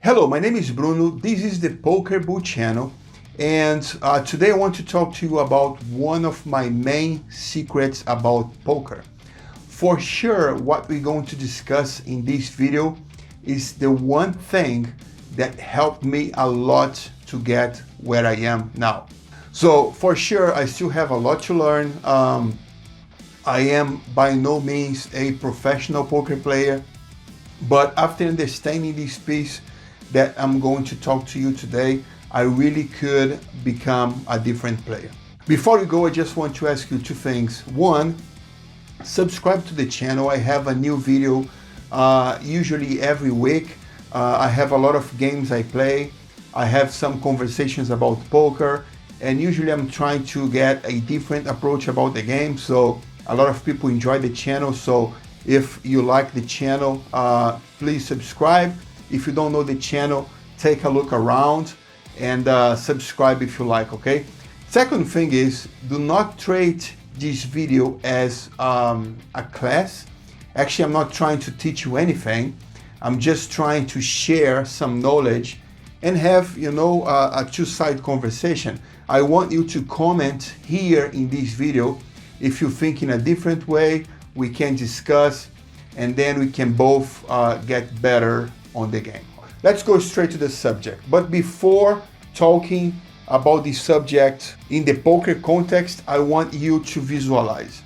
Hello, my name is Bruno. This is the Poker Bull channel, and today I want to talk to you about one of my main secrets about poker. For sure, what we're going to discuss in this video is the one thing that helped me a lot to get where I am now. So for sure, I still have a lot to learn. I am by no means a professional poker player, but after understanding this piece that I'm going to talk to you today, I really could become a different player. Before we go, I just want to ask you two things. One, subscribe to the channel. I have a new video usually every week. I have a lot of games I play. I have some conversations about poker, and usually I'm trying to get a different approach about the game. So a lot of people enjoy the channel. So if you like the channel, please subscribe. If you don't know the channel, take a look around and subscribe if you like, okay? Second thing is, do not treat this video as a class. Actually, I'm not trying to teach you anything. I'm just trying to share some knowledge and have, a two-side conversation. I want you to comment here in this video. If you think in a different way, we can discuss, and then we can both get better on the game. Let's go straight to the subject. But before talking about the subject in the poker context, I want you to visualize.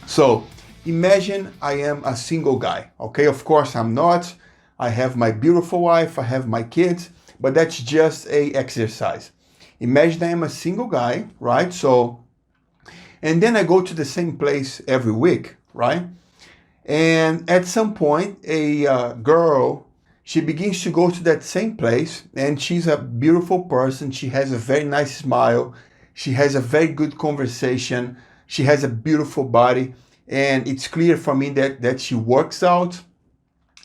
So imagine I am a single guy, okay? Of course I'm not. I have my beautiful wife, I have my kids, but that's just a exercise. Imagine I am a single guy, right? So, and then I go to the same place every week, right? And at some point, a girl, she begins to go to that same place, and she's a beautiful person. She has a very nice smile. She has a very good conversation. She has a beautiful body. And it's clear for me that she works out.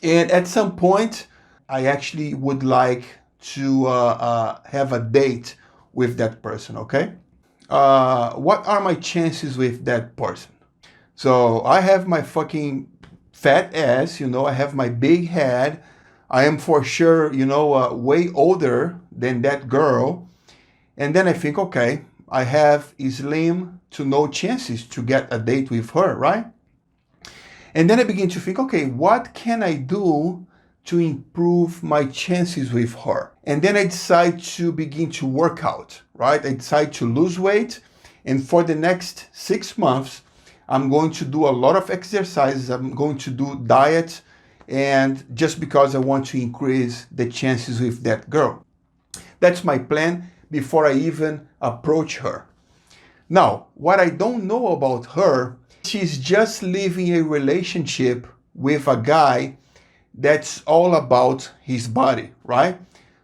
And at some point, I actually would like to have a date with that person, okay? What are my chances with that person? So I have my fucking fat ass, I have my big head. I am for sure, way older than that girl. And then I think, okay, I have slim to no chances to get a date with her, right? And then I begin to think, okay, what can I do to improve my chances with her? And then I decide to begin to work out, right? I decide to lose weight. And for the next 6 months, I'm going to do a lot of exercises. I'm going to do diet, and just because I want to increase the chances with that girl. That's my plan before I even approach her. Now, what I don't know about her, she's just living a relationship with a guy that's all about his body, right?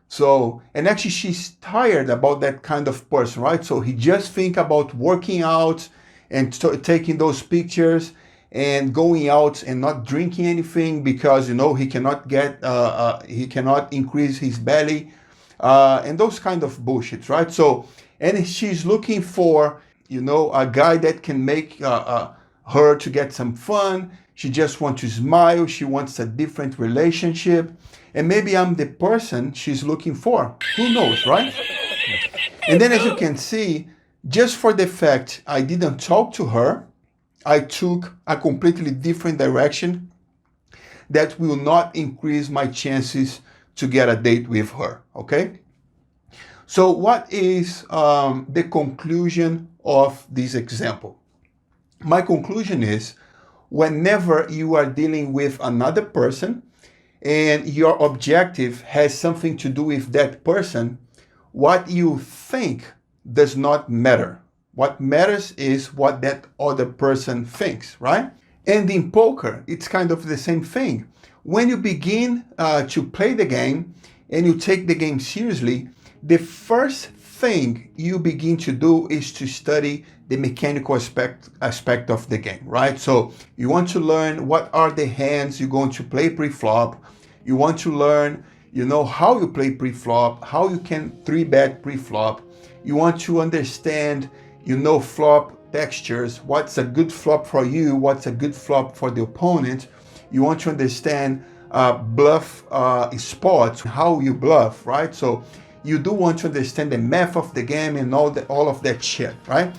So, and actually she's tired about that kind of person, right? So he just think about working out and taking those pictures and going out and not drinking anything because, he cannot get, he cannot increase his belly, and those kind of bullshits, right? So, and she's looking for, a guy that can make her to get some fun. She just wants to smile. She wants a different relationship. And maybe I'm the person she's looking for. Who knows, right? And then as you can see, just for the fact I didn't talk to her, I took a completely different direction that will not increase my chances to get a date with her, okay? So what is the conclusion of this example? My conclusion is, whenever you are dealing with another person and your objective has something to do with that person, what you think does not matter. What matters is what that other person thinks, right? And in poker, it's kind of the same thing. When you begin to play the game and you take the game seriously, the first thing you begin to do is to study the mechanical aspect of the game, right? So you want to learn what are the hands you're going to play pre-flop. You want to learn, how you play pre-flop, how you can 3-bet pre-flop. You want to understand, flop textures, what's a good flop for you, what's a good flop for the opponent. You want to understand bluff spots, how you bluff, right? So you do want to understand the math of the game and all of that shit, right?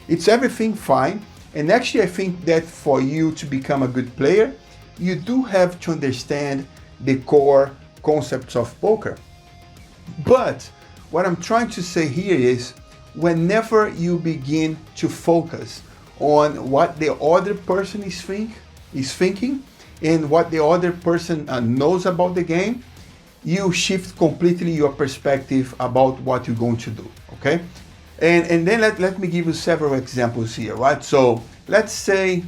It's everything fine. And actually, I think that for you to become a good player, you do have to understand the core concepts of poker. But what I'm trying to say here is, whenever you begin to focus on what the other person is thinking and what the other person knows about the game, you shift completely your perspective about what you're going to do, okay? And then let me give you several examples here, right? So let's say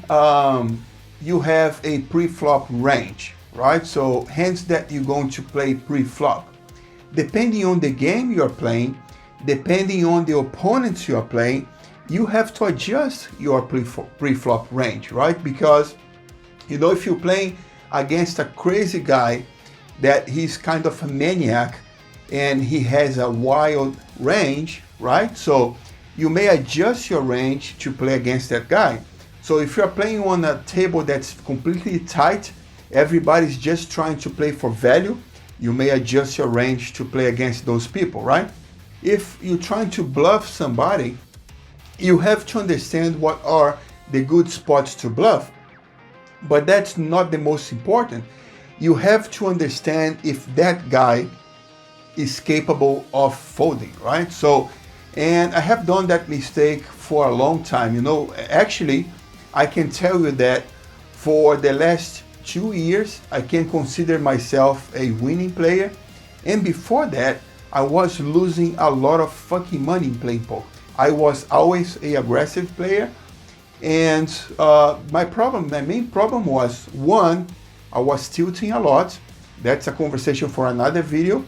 you have a pre-flop range, right? So hands that you're going to play pre-flop. Depending on the game you're playing, depending on the opponents you're playing, you have to adjust your pre-flop range, right? Because, you know, if you're playing against a crazy guy that he's kind of a maniac and he has a wild range, right? So you may adjust your range to play against that guy. So if you're playing on a table that's completely tight, everybody's just trying to play for value, you may adjust your range to play against those people, right? If you're trying to bluff somebody, you have to understand what are the good spots to bluff. But that's not the most important. You have to understand if that guy is capable of folding, right? So, and I have done that mistake for a long time. You know, actually, I can tell you that for the last 2 years, I can consider myself a winning player. And before that, I was losing a lot of fucking money playing poker. I was always an aggressive player. And my main problem was, one, I was tilting a lot. That's a conversation for another video.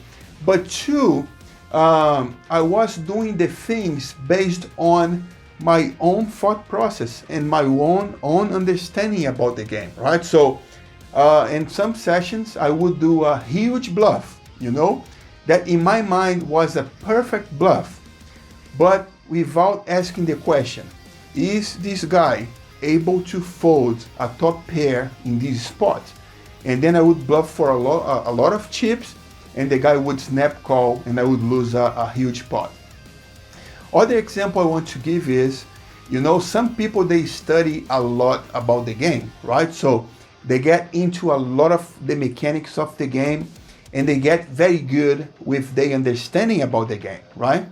But two, I was doing the things based on my own thought process and my own understanding about the game, right? So in some sessions, I would do a huge bluff, you know, that in my mind was a perfect bluff, but without asking the question, is this guy able to fold a top pair in this spot? And then I would bluff for a lot of chips, and the guy would snap call, and I would lose a huge pot. Other example I want to give is, you know, some people, they study a lot about the game, right? So they get into a lot of the mechanics of the game, and they get very good with their understanding about the game, right?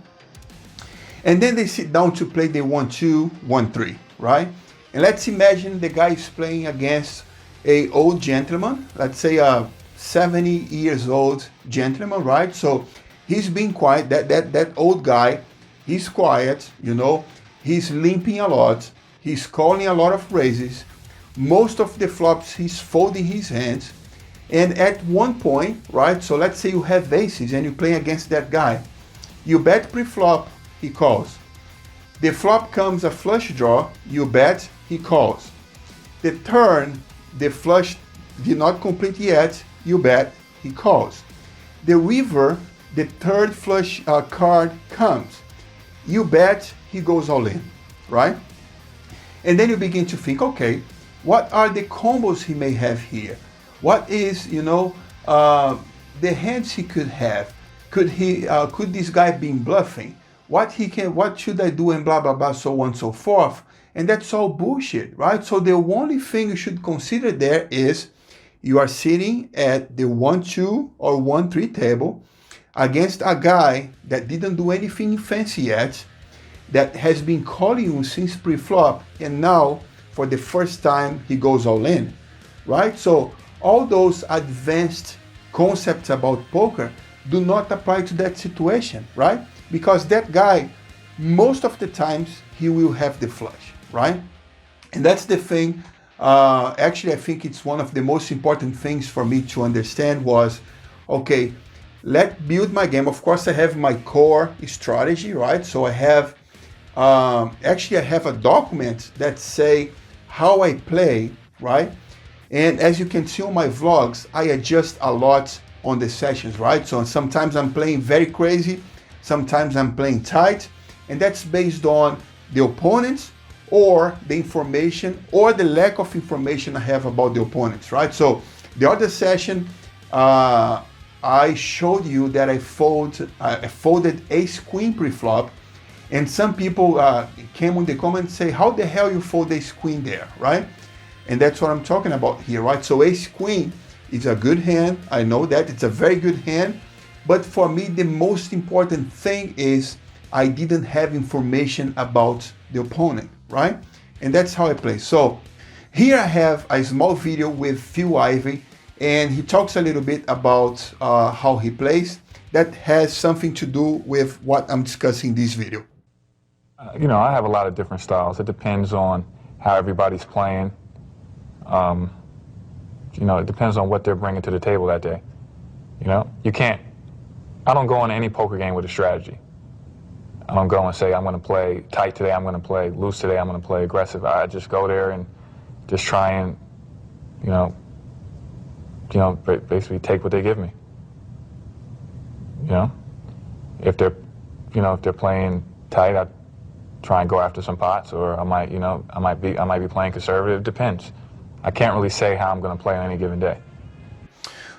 And then they sit down to play the 1-2, 1-3, right? And let's imagine the guy is playing against a old gentleman, let's say a 70 years old gentleman, right? So he's being quiet, that old guy, he's quiet, you know, he's limping a lot, he's calling a lot of raises, most of the flops he's folding his hands, and at one point, right, so let's say you have aces and you play against that guy, you bet pre-flop, he calls. The flop comes a flush draw, you bet, he calls. The turn, the flush did not complete yet, you bet, he calls. The river, the third flush card comes. You bet, he goes all in, right? And then you begin to think, okay, what are the combos he may have here? What is, you know, the hands he could have? Could this guy be bluffing? What should I do, and blah, blah, blah, so on and so forth. And that's all bullshit, right? So the only thing you should consider there is you are sitting at the 1-2 or 1-3 table against a guy that didn't do anything fancy yet, that has been calling you since pre-flop, and now for the first time he goes all in, right? So all those advanced concepts about poker do not apply to that situation, right? Because that guy, most of the times, he will have the flush, right? And that's the thing. Actually, I think it's one of the most important things for me to understand was, okay, let's build my game. Of course, I have my core strategy, right? So I have, actually, I have a document that say how I play, right? And as you can see on my vlogs, I adjust a lot on the sessions, right? So sometimes I'm playing very crazy, sometimes I'm playing tight, and that's based on the opponents or the information or the lack of information I have about the opponents, right? So the other session, I showed you that I folded ace queen pre-flop, and some people came in the comments and say, how the hell you fold ace queen there, right? And that's what I'm talking about here, right? So ace queen is a good hand. I know that it's a very good hand, but for me, the most important thing is I didn't have information about the opponent, right? And that's how I play. So here I have a small video with Phil Ivey, and he talks a little bit about how he plays. That has something to do with what I'm discussing in this video. You know, I have a lot of different styles. It depends on how everybody's playing. You know, it depends on what they're bringing to the table that day. You know, I don't go into any poker game with a strategy. I don't go and say, I'm going to play tight today, I'm going to play loose today, I'm going to play aggressive. I just go there and just try and, basically take what they give me. You know, if they're playing tight, I try and go after some pots, or I might be playing conservative. It depends. I can't really say how I'm going to play on any given day.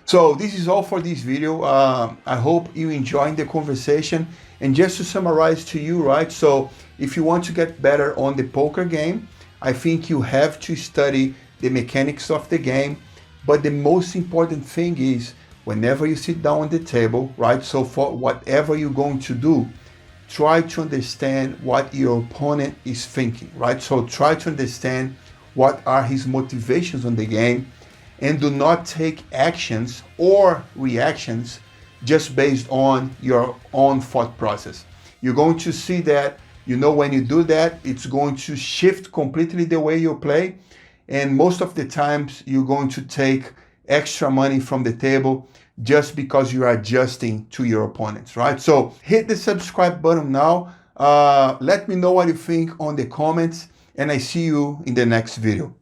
So this is all for this video. I hope you enjoyed the conversation. And just to summarize to you, right? So if you want to get better on the poker game, I think you have to study the mechanics of the game. But the most important thing is whenever you sit down on the table, right? So for whatever you're going to do, try to understand what your opponent is thinking, right? So try to understand what are his motivations on the game, and do not take actions or reactions just based on your own thought process. You're going to see that, when you do that, it's going to shift completely the way you play. And most of the times you're going to take extra money from the table just because you're adjusting to your opponents, right? So hit the subscribe button now. Let me know what you think on the comments, and I see you in the next video.